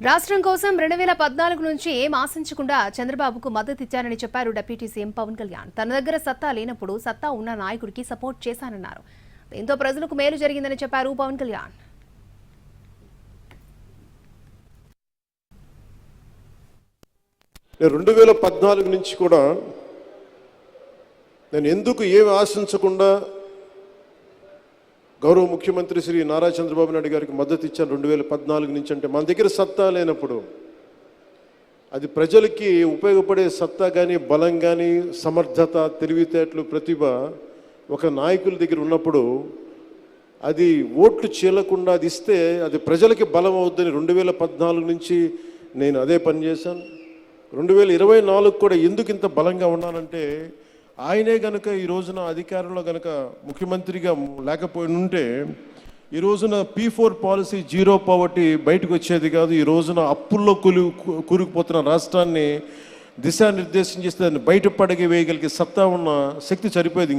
రాష్ట్రం కోసం 2014 నుంచి ఏం ఆశించకుండా చంద్రబాబుకు మద్దతు ఇచ్చారని చెప్పారు డిప్యూటీ సీఎం పవన్ కళ్యాణ్. తన దగ్గర సత్తా లేనప్పుడు సత్తా ఉన్న నాయకుడికి సపోర్ట్ చేశానన్నారు. దీంతో ప్రజలకు మేలు జరిగిందని చెప్పారు పవన్ కళ్యాణ్. 2014 నుంచి కూడా నేను ఎందుకు ఏమి ఆశించకుండా గౌరవ ముఖ్యమంత్రి శ్రీ నారా చంద్రబాబు నాయుడు గారికి మద్దతు ఇచ్చాను 2014 నుంచి. అంటే మన దగ్గర సత్తా లేనప్పుడు అది ప్రజలకి ఉపయోగపడే సత్తా కానీ బలం కానీ సమర్థత తెలివితేటలు ప్రతిభ ఒక నాయకుల దగ్గర ఉన్నప్పుడు అది ఓట్లు చీలకుండా అది ఇస్తే అది ప్రజలకి బలం అవుద్దని 2014 నుంచి నేను అదే పని చేశాను. 2024 కూడా ఎందుకు ఇంత బలంగా ఉన్నానంటే ఆయనే గనక ఈ రోజున అధికారంలో గనక ముఖ్యమంత్రిగా లేకపోయి ఉంటే ఈ రోజున P4 పాలసీ జీరో పావర్టీ బయటకు వచ్చేది కాదు. ఈ రోజున అప్పుల్లో కూరుకుపోతున్న రాష్ట్రాన్ని దిశానిర్దేశం చేస్తే దాన్ని బయటపడగ వేయగలిగే సత్తా ఉన్న శక్తి సరిపోయేది.